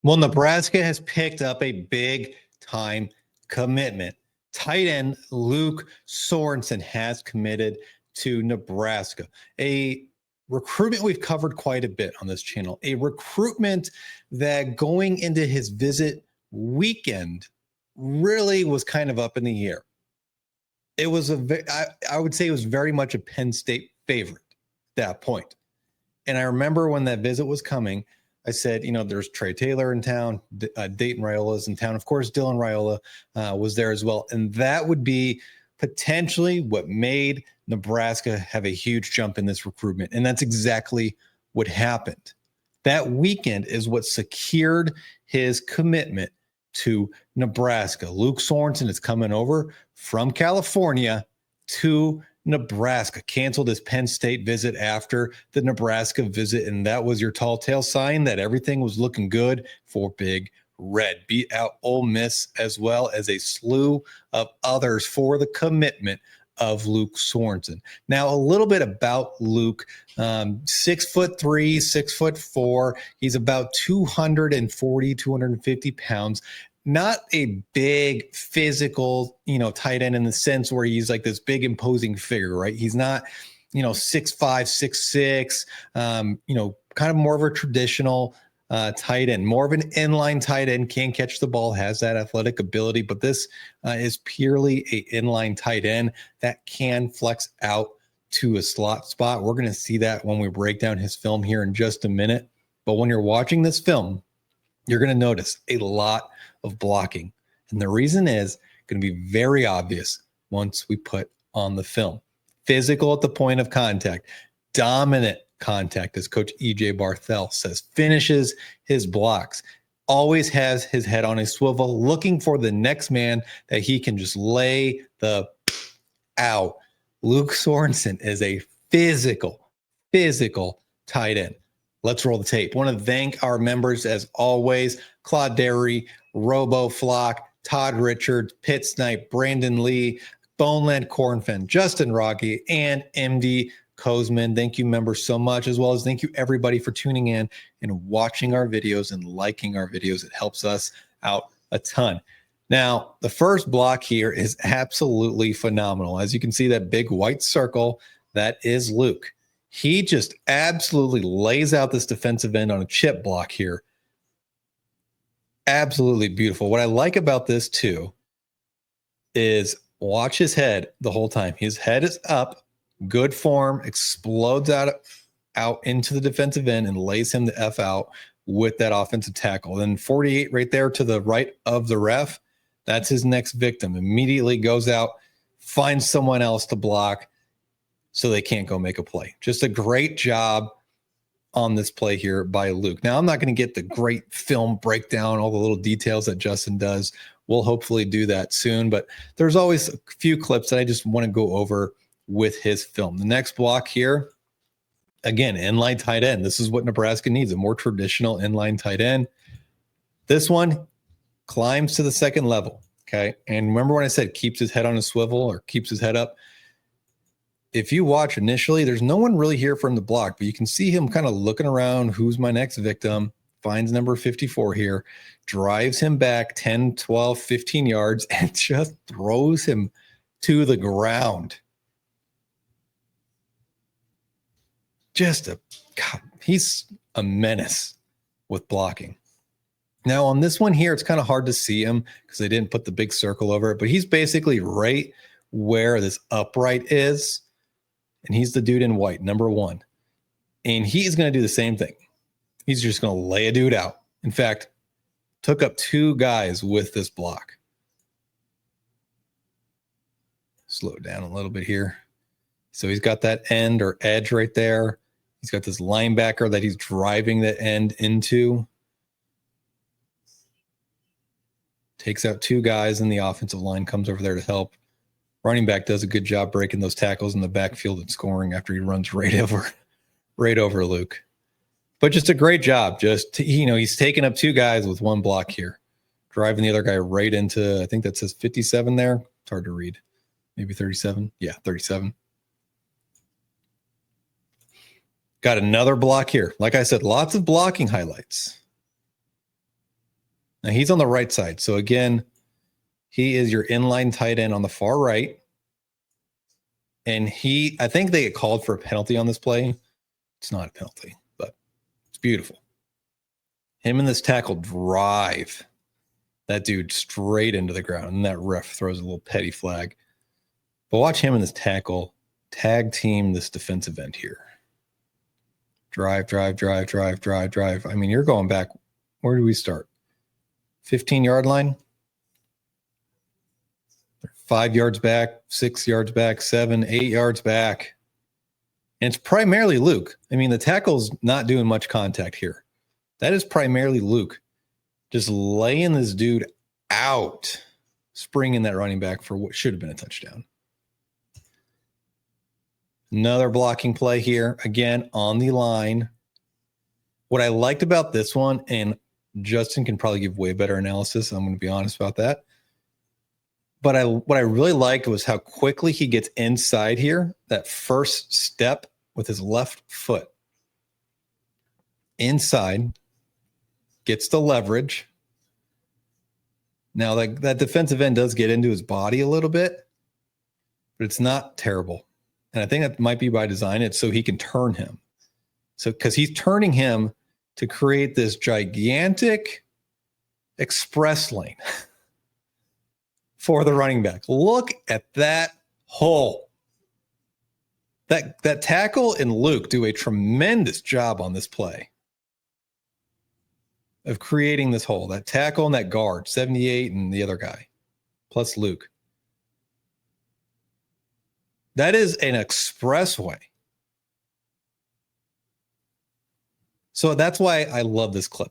Well, Nebraska has picked up a big time commitment. Tight end Luke Sorensen has committed to Nebraska. A recruitment we've covered quite a bit on this channel. A recruitment that going into his visit weekend really was kind of up in the air. It was I would say it was very much a Penn State favorite at that point. And I remember when that visit was coming, I said, there's Trey Taylor in town, Dayton Raiola's in town. Of course, Dylan Raiola was there as well. And that would be potentially what made Nebraska have a huge jump in this recruitment. And that's exactly what happened. That weekend is what secured his commitment to Nebraska. Luke Sorensen is coming over from California to Nebraska, canceled his Penn State visit after the Nebraska visit, and that was your tall tale sign that everything was looking good for Big Red. Beat out Ole Miss as well as a slew of others for the commitment of Luke Sorensen. Now, a little bit about Luke. 6'3", 6'4". He's about 240, 250 pounds. Not a big physical, tight end in the sense where he's like this big imposing figure, right? He's not, 6'5", 6'6", kind of more of a traditional tight end, more of an inline tight end, can catch the ball, has that athletic ability, but this is purely a inline tight end that can flex out to a slot spot. We're going to see that when we break down his film here in just a minute. But when you're watching this film, you're going to notice a lot of blocking. And the reason is going to be very obvious once we put on the film. Physical at the point of contact, dominant contact, as Coach E.J. Barthel says, finishes his blocks, always has his head on a swivel, looking for the next man that he can just lay the out. Luke Sorensen is a physical tight end. Let's roll the tape. I want to thank our members as always: Claude Derry, Robo Flock, Todd Richards, Pitt Snipe, Brandon Lee, Boneland Cornfen, Justin Rocky, and MD Kozman. Thank you, members, so much, as well as thank you everybody for tuning in and watching our videos and liking our videos. It helps us out a ton. Now, the first block here is absolutely phenomenal. As you can see, that big white circle, that is Luke. He just absolutely lays out this defensive end on a chip block here. Absolutely beautiful. What I like about this too is watch his head the whole time. His head is up, good form, explodes out into the defensive end and lays him the F out with that offensive tackle. Then 48 right there to the right of the ref, that's his next victim. Immediately goes out, finds someone else to block so they can't go make a play. Just a great job on this play here by Luke. Now, I'm not going to get the great film breakdown, all the little details that Justin does. We'll hopefully do that soon, but there's always a few clips that I just want to go over with his film. The next block here, again, inline tight end. This is what Nebraska needs, a more traditional inline tight end. This one climbs to the second level, okay? And remember when I said keeps his head on a swivel or keeps his head up? If you watch initially, there's no one really here from the block, but you can see him kind of looking around. Who's my next victim? Finds number 54 here, drives him back 10, 12, 15 yards, and just throws him to the ground. God, he's a menace with blocking. Now, on this one here, it's kind of hard to see him because they didn't put the big circle over it, but he's basically right where this upright is. And he's the dude in white, number 1. And he's going to do the same thing. He's just going to lay a dude out. In fact, took up 2 guys with this block. Slow it down a little bit here. So he's got that end or edge right there. He's got this linebacker that he's driving the end into. Takes out 2 guys in the offensive line, comes over there to help. Running back does a good job breaking those tackles in the backfield and scoring after he runs right over Luke. But just a great job. He's taking up 2 guys with 1 block here, driving the other guy right into, I think that says 57 there. It's hard to read. Maybe 37. Yeah, 37. Got another block here. Like I said, lots of blocking highlights. Now he's on the right side. So again, he is your inline tight end on the far right. And I think they get called for a penalty on this play. It's not a penalty, but it's beautiful. Him and this tackle drive that dude straight into the ground. And that ref throws a little petty flag. But watch him and this tackle tag team this defensive end here. Drive. I mean, you're going back. Where do we start? 15-yard line? 5 yards back, 6 yards back, 7, 8 yards back. And it's primarily Luke. I mean, the tackle's not doing much contact here. That is primarily Luke just laying this dude out, springing that running back for what should have been a touchdown. Another blocking play here, again, on the line. What I liked about this one, and Justin can probably give way better analysis, I'm going to be honest about that. But what I really liked was how quickly he gets inside here, that first step with his left foot. Inside, gets the leverage. Now, that defensive end does get into his body a little bit, but it's not terrible. And I think that might be by design. It's so he can turn him. So because he's turning him to create this gigantic express lane for the running back. Look at that hole. That tackle and Luke do a tremendous job on this play of creating this hole. That tackle and that guard, 78 and the other guy, plus Luke. That is an expressway. So that's why I love this clip.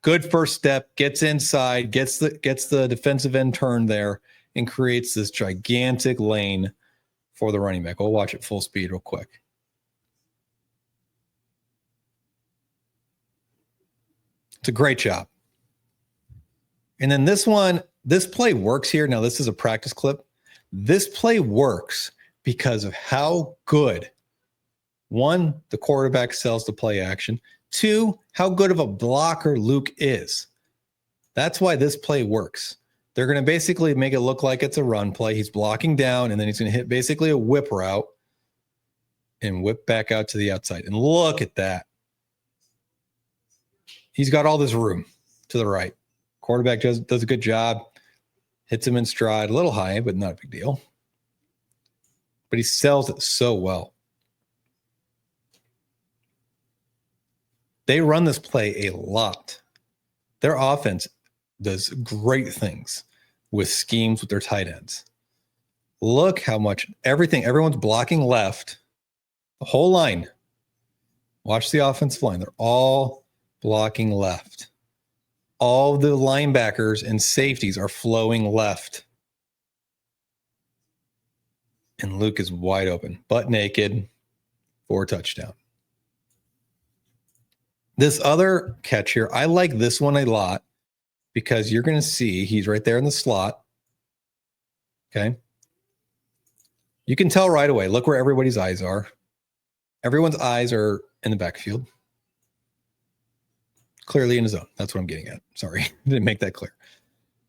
Good first step, gets inside, gets the defensive end turned there, and creates this gigantic lane for the running back. We'll watch it full speed real quick. It's a great job. And then this play works here. Now, this is a practice clip. This play works because of how good, one, the quarterback sells the play action. Two, how good of a blocker Luke is. That's why this play works. They're going to basically make it look like it's a run play. He's blocking down, and then he's going to hit basically a whip route and whip back out to the outside. And look at that. He's got all this room to the right. Quarterback does a good job. Hits him in stride. A little high, but not a big deal. But he sells it so well. They run this play a lot. Their offense does great things with schemes with their tight ends. Look how much everyone's blocking left. The whole line. Watch the offensive line. They're all blocking left. All the linebackers and safeties are flowing left. And Luke is wide open, butt naked for a touchdown. This other catch here, I like this one a lot because you're going to see he's right there in the slot. Okay. You can tell right away. Look where everybody's eyes are. Everyone's eyes are in the backfield. Clearly in a zone. That's what I'm getting at. Sorry. Didn't make that clear.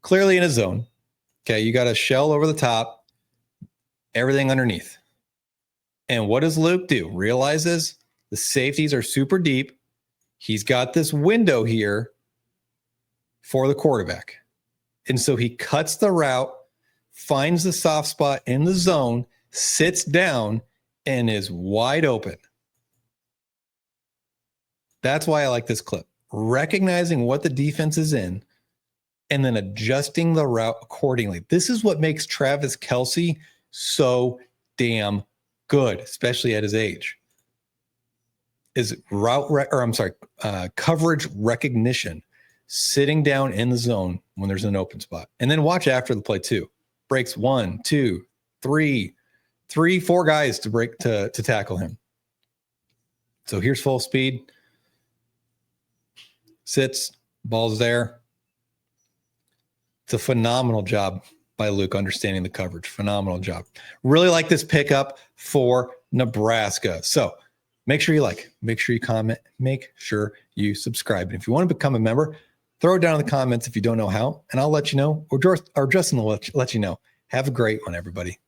Clearly in a zone. Okay. You got a shell over the top, everything underneath. And what does Luke do? Realizes the safeties are super deep. He's got this window here for the quarterback. And so he cuts the route, finds the soft spot in the zone, sits down, and is wide open. That's why I like this clip. Recognizing what the defense is in and then adjusting the route accordingly. This is what makes Travis Kelce so damn good, especially at his age. Is coverage recognition, sitting down in the zone when there's an open spot. And then watch after the play too. Breaks 1, 2, 3, 4 guys to tackle him. So here's full speed. Sits, ball's there. It's a phenomenal job by Luke understanding the coverage. Phenomenal job. Really like this pickup for Nebraska. So make sure you like, make sure you comment, make sure you subscribe. And if you want to become a member, Throw it down in the comments if you don't know how, and I'll let you know, or Justin will let you know. Have a great one, everybody.